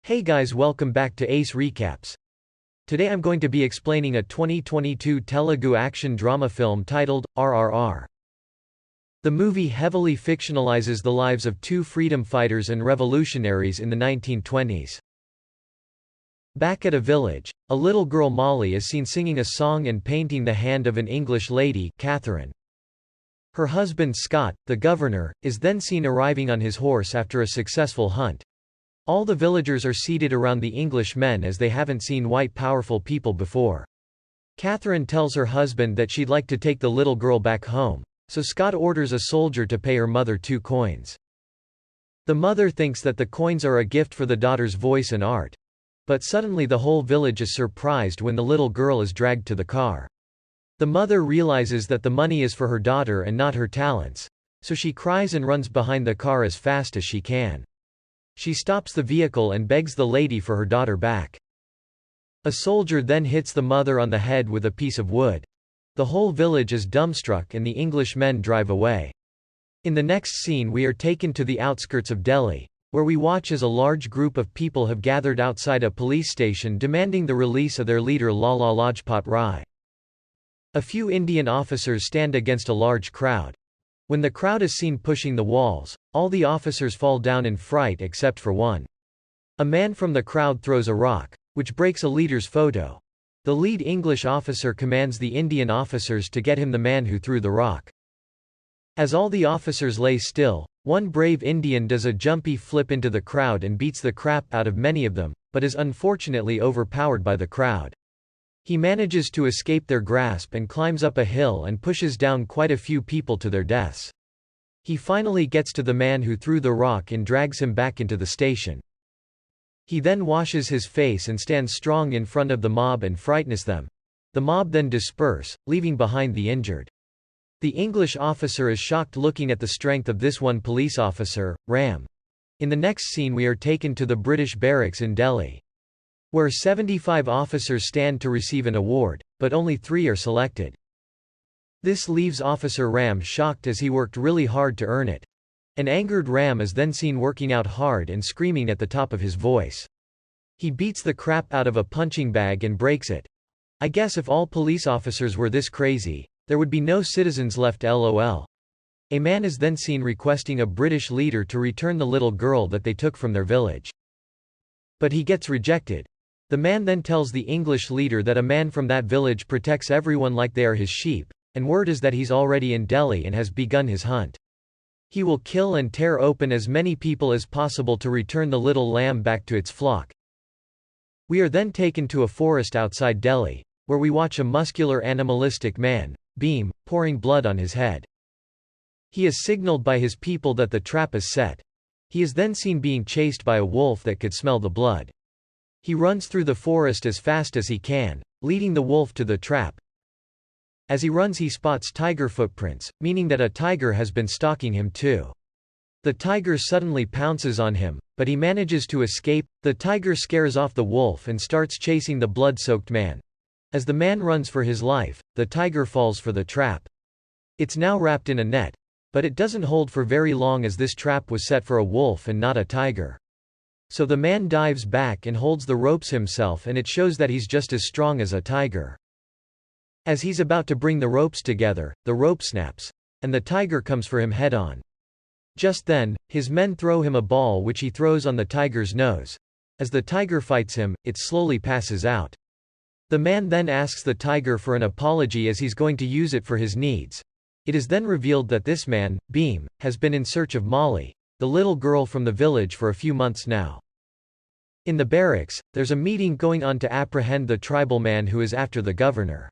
Hey guys, welcome back to Ace Recaps. Today I'm going to be explaining a 2022 Telugu action drama film titled RRR. The movie heavily fictionalizes the lives of two freedom fighters and revolutionaries in the 1920s. Back at a village, a little girl Molly is seen singing a song and painting the hand of an English lady, Catherine. Her husband Scott, the governor, is then seen arriving on his horse after a successful hunt. All the villagers are seated around the English men as they haven't seen white powerful people before. Catherine tells her husband that she'd like to take the little girl back home, so Scott orders a soldier to pay her mother 2 coins. The mother thinks that the coins are a gift for the daughter's voice and art. But suddenly the whole village is surprised when the little girl is dragged to the car. The mother realizes that the money is for her daughter and not her talents, so she cries and runs behind the car as fast as she can. She stops the vehicle and begs the lady for her daughter back. A soldier then hits the mother on the head with a piece of wood. The whole village is dumbstruck and the English men drive away. In the next scene we are taken to the outskirts of Delhi, where we watch as a large group of people have gathered outside a police station demanding the release of their leader Lala Lajpat Rai. A few Indian officers stand against a large crowd. When the crowd is seen pushing the walls, all the officers fall down in fright except for one. A man from the crowd throws a rock, which breaks a leader's photo. The lead English officer commands the Indian officers to get him the man who threw the rock. As all the officers lay still, one brave Indian does a jumpy flip into the crowd and beats the crap out of many of them, but is unfortunately overpowered by the crowd. He manages to escape their grasp and climbs up a hill and pushes down quite a few people to their deaths. He finally gets to the man who threw the rock and drags him back into the station. He then washes his face and stands strong in front of the mob and frightens them. The mob then disperse, leaving behind the injured. The English officer is shocked looking at the strength of this one police officer, Ram. In the next scene we are taken to the British barracks in Delhi, where 75 officers stand to receive an award, but only 3 are selected. This leaves Officer Ram shocked as he worked really hard to earn it. An angered Ram is then seen working out hard and screaming at the top of his voice. He beats the crap out of a punching bag and breaks it. I guess if all police officers were this crazy, there would be no citizens left lol. A man is then seen requesting a British leader to return the little girl that they took from their village. But he gets rejected. The man then tells the English leader that a man from that village protects everyone like they are his sheep, and word is that he's already in Delhi and has begun his hunt. He will kill and tear open as many people as possible to return the little lamb back to its flock. We are then taken to a forest outside Delhi, where we watch a muscular animalistic man, Bhim, pouring blood on his head. He is signaled by his people that the trap is set. He is then seen being chased by a wolf that could smell the blood. He runs through the forest as fast as he can, leading the wolf to the trap. As he runs he spots tiger footprints, meaning that a tiger has been stalking him too. The tiger suddenly pounces on him, but he manages to escape. The tiger scares off the wolf and starts chasing the blood-soaked man. As the man runs for his life, the tiger falls for the trap. It's now wrapped in a net, but it doesn't hold for very long as this trap was set for a wolf and not a tiger. So the man dives back and holds the ropes himself, and it shows that he's just as strong as a tiger. As he's about to bring the ropes together, the rope snaps, and the tiger comes for him head-on. Just then, his men throw him a ball which he throws on the tiger's nose. As the tiger fights him, it slowly passes out. The man then asks the tiger for an apology as he's going to use it for his needs. It is then revealed that this man, Bhim, has been in search of Molly, the little girl from the village, for a few months now. In the barracks, there's a meeting going on to apprehend the tribal man who is after the governor.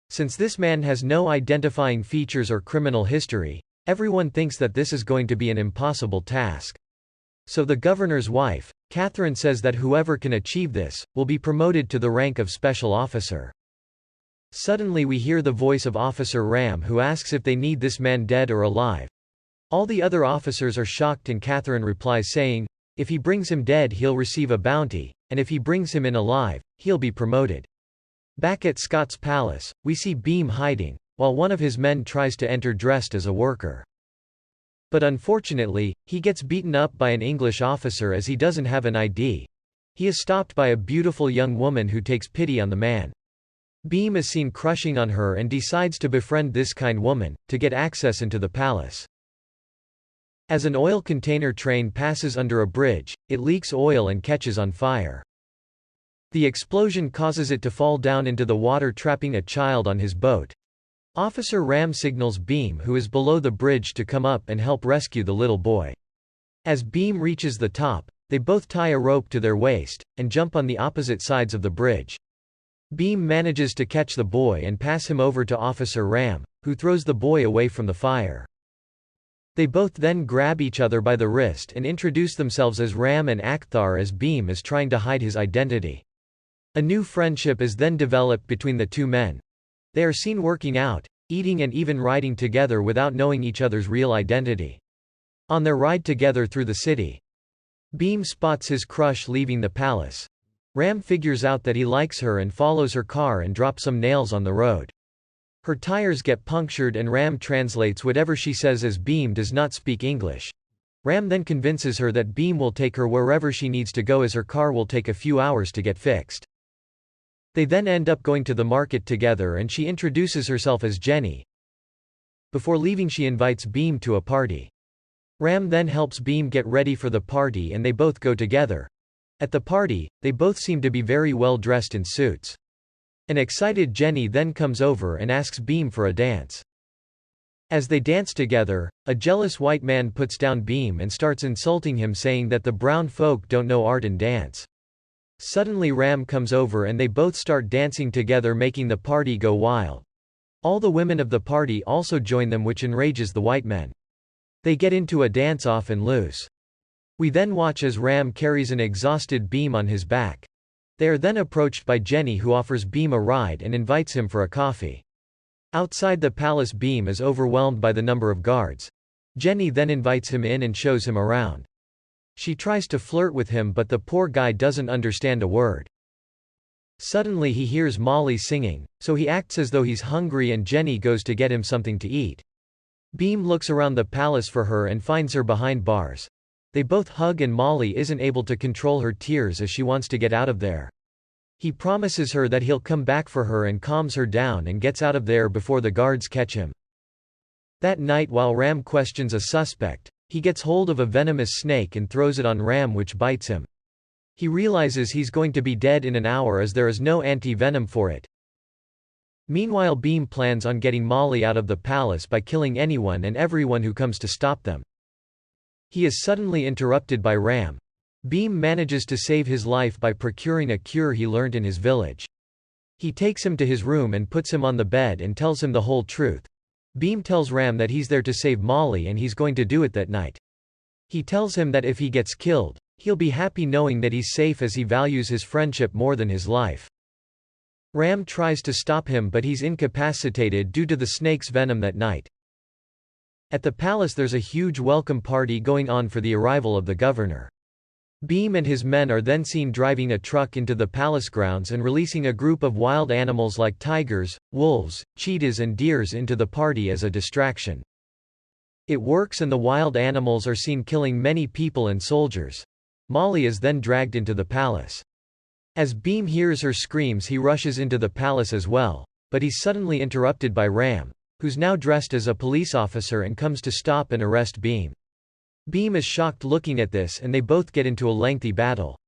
Since this man has no identifying features or criminal history, everyone thinks that this is going to be an impossible task. So the governor's wife, Catherine, says that whoever can achieve this, will be promoted to the rank of special officer. Suddenly we hear the voice of Officer Ram who asks if they need this man dead or alive. All the other officers are shocked and Catherine replies saying, if he brings him dead he'll receive a bounty, and if he brings him in alive, he'll be promoted. Back at Scott's palace, we see Bhim hiding, while one of his men tries to enter dressed as a worker. But unfortunately, he gets beaten up by an English officer as he doesn't have an ID. He is stopped by a beautiful young woman who takes pity on the man. Bhim is seen crushing on her and decides to befriend this kind woman, to get access into the palace. As an oil container train passes under a bridge, it leaks oil and catches on fire. The explosion causes it to fall down into the water, trapping a child on his boat. Officer Ram signals Bhim, who is below the bridge, to come up and help rescue the little boy. As Bhim reaches the top, they both tie a rope to their waist, and jump on the opposite sides of the bridge. Bhim manages to catch the boy and pass him over to Officer Ram, who throws the boy away from the fire. They both then grab each other by the wrist and introduce themselves as Ram and Akhtar, as Bhim is trying to hide his identity. A new friendship is then developed between the two men. They are seen working out, eating and even riding together without knowing each other's real identity. On their ride together through the city, Bhim spots his crush leaving the palace. Ram figures out that he likes her and follows her car and drops some nails on the road. Her tires get punctured and Ram translates whatever she says, as Bhim does not speak English. Ram then convinces her that Bhim will take her wherever she needs to go, as her car will take a few hours to get fixed. They then end up going to the market together and she introduces herself as Jenny. Before leaving, she invites Bhim to a party. Ram then helps Bhim get ready for the party and they both go together. At the party, they both seem to be very well dressed in suits. An excited Jenny then comes over and asks Bhim for a dance. As they dance together, a jealous white man puts down Bhim and starts insulting him, saying that the brown folk don't know art and dance. Suddenly Ram comes over and they both start dancing together, making the party go wild. All the women of the party also join them, which enrages the white men. They get into a dance-off and lose. We then watch as Ram carries an exhausted Bhim on his back. They are then approached by Jenny, who offers Bhim a ride and invites him for a coffee. Outside the palace, Bhim is overwhelmed by the number of guards. Jenny then invites him in and shows him around. She tries to flirt with him, but the poor guy doesn't understand a word. Suddenly he hears Molly singing, so he acts as though he's hungry and Jenny goes to get him something to eat. Bhim looks around the palace for her and finds her behind bars. They both hug and Molly isn't able to control her tears as she wants to get out of there. He promises her that he'll come back for her and calms her down and gets out of there before the guards catch him. That night, while Ram questions a suspect, he gets hold of a venomous snake and throws it on Ram, which bites him. He realizes he's going to be dead in an hour as there is no anti-venom for it. Meanwhile, Bhim plans on getting Molly out of the palace by killing anyone and everyone who comes to stop them. He is suddenly interrupted by Ram. Bhim manages to save his life by procuring a cure he learned in his village. He takes him to his room and puts him on the bed and tells him the whole truth. Bhim tells Ram that he's there to save Molly and he's going to do it that night. He tells him that if he gets killed, he'll be happy knowing that he's safe, as he values his friendship more than his life. Ram tries to stop him, but he's incapacitated due to the snake's venom that night. At the palace, there's a huge welcome party going on for the arrival of the governor. Bhim and his men are then seen driving a truck into the palace grounds and releasing a group of wild animals like tigers, wolves, cheetahs and deers into the party as a distraction. It works and the wild animals are seen killing many people and soldiers. Molly is then dragged into the palace. As Bhim hears her screams, he rushes into the palace as well, but he's suddenly interrupted by Ram, who's now dressed as a police officer and comes to stop and arrest Bhim. Bhim is shocked looking at this and they both get into a lengthy battle.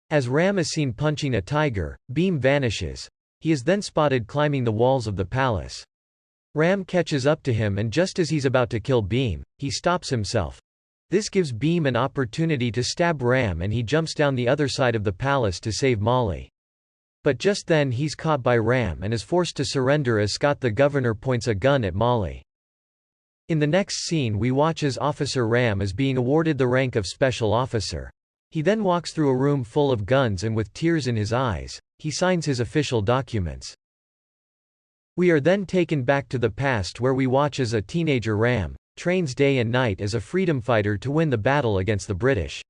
As Ram is seen punching a tiger, Bhim vanishes. He is then spotted climbing the walls of the palace. Ram catches up to him and just as he's about to kill Bhim, he stops himself. This gives Bhim an opportunity to stab Ram and he jumps down the other side of the palace to save Molly. But just then he's caught by Ram and is forced to surrender as Scott the governor points a gun at Molly. In the next scene we watch as Officer Ram is being awarded the rank of Special Officer. He then walks through a room full of guns and with tears in his eyes, he signs his official documents. We are then taken back to the past where we watch as a teenager Ram trains day and night as a freedom fighter to win the battle against the British.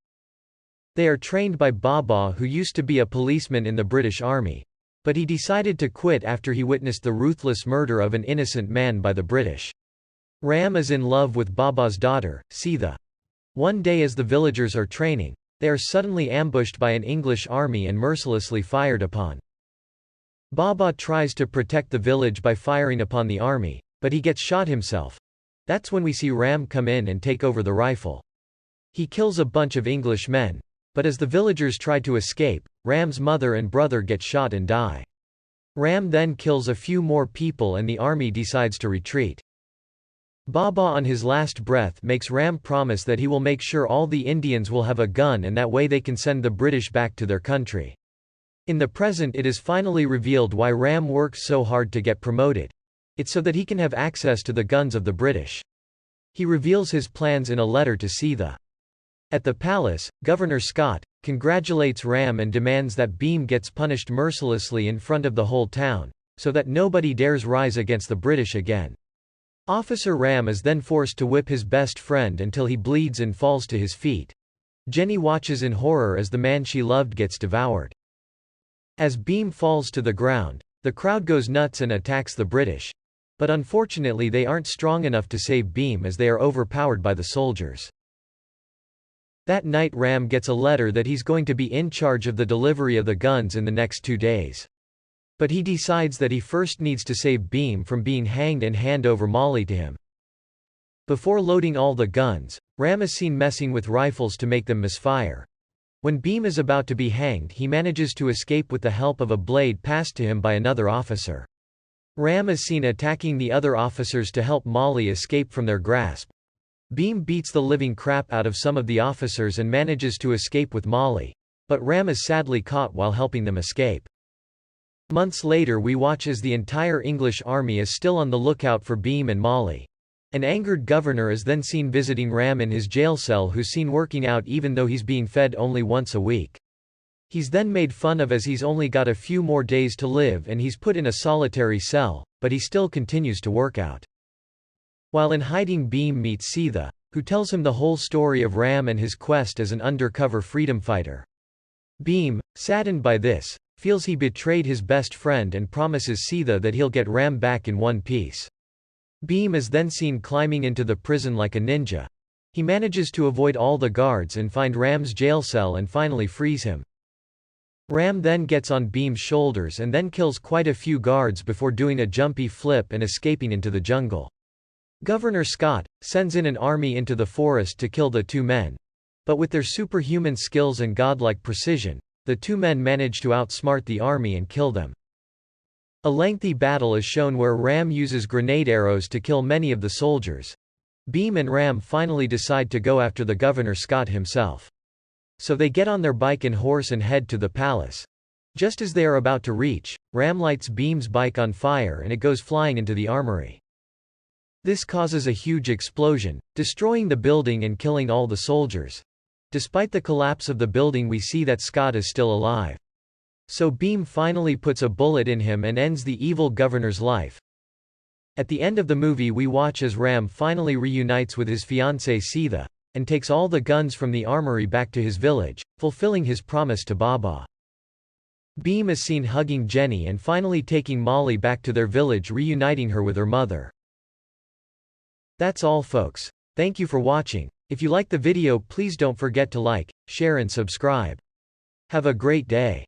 They are trained by Baba, who used to be a policeman in the British Army. But he decided to quit after he witnessed the ruthless murder of an innocent man by the British. Ram is in love with Baba's daughter, Sitha. One day as the villagers are training, They are suddenly ambushed by an English army and mercilessly fired upon. Baba tries to protect the village by firing upon the army, but he gets shot himself. That's when we see Ram come in and take over the rifle. He kills a bunch of English men, but as the villagers try to escape, Ram's mother and brother get shot and die. Ram then kills a few more people and the army decides to retreat. Baba on his last breath makes Ram promise that he will make sure all the Indians will have a gun and that way they can send the British back to their country. In the present it is finally revealed why Ram works so hard to get promoted. It's so that he can have access to the guns of the British. He reveals his plans in a letter to Sita. At the palace, Governor Scott congratulates Ram and demands that Bhim gets punished mercilessly in front of the whole town, so that nobody dares rise against the British again. Officer Ram is then forced to whip his best friend until he bleeds and falls to his feet. Jenny watches in horror as the man she loved gets devoured. As Bhim falls to the ground, the crowd goes nuts and attacks the British. But unfortunately they aren't strong enough to save Bhim as they are overpowered by the soldiers. That night Ram gets a letter that he's going to be in charge of the delivery of the guns in the next 2 days. But he decides that he first needs to save Bhim from being hanged and hand over Molly to him. Before loading all the guns, Ram is seen messing with rifles to make them misfire. When Bhim is about to be hanged, he manages to escape with the help of a blade passed to him by another officer. Ram is seen attacking the other officers to help Molly escape from their grasp. Bhim beats the living crap out of some of the officers and manages to escape with Molly. But Ram is sadly caught while helping them escape. Months later we watch as the entire English army is still on the lookout for Bhim and Molly. An angered governor is then seen visiting Ram in his jail cell, who's seen working out even though he's being fed only once a week. He's then made fun of as he's only got a few more days to live and he's put in a solitary cell, but he still continues to work out. While in hiding, Bhim meets Sita, who tells him the whole story of Ram and his quest as an undercover freedom fighter. Bhim, saddened by this, feels he betrayed his best friend and promises Sita that he'll get Ram back in one piece. Bhim is then seen climbing into the prison like a ninja. He manages to avoid all the guards and find Ram's jail cell and finally frees him. Ram then gets on Bhim's shoulders and then kills quite a few guards before doing a jumpy flip and escaping into the jungle. Governor Scott sends in an army into the forest to kill the 2 men. But with their superhuman skills and godlike precision, the 2 men manage to outsmart the army and kill them. A lengthy battle is shown where Ram uses grenade arrows to kill many of the soldiers. Bhim and Ram finally decide to go after the Governor Scott himself. So they get on their bike and horse and head to the palace. Just as they are about to reach, Ram lights Bhim's bike on fire and it goes flying into the armory. This causes a huge explosion, destroying the building and killing all the soldiers. Despite the collapse of the building, we see that Scott is still alive. So Bhim finally puts a bullet in him and ends the evil governor's life. At the end of the movie we watch as Ram finally reunites with his fiancée Sita, and takes all the guns from the armory back to his village, fulfilling his promise to Baba. Bhim is seen hugging Jenny and finally taking Molly back to their village, reuniting her with her mother. That's all folks. Thank you for watching. If you like the video, please don't forget to like, share and subscribe. Have a great day.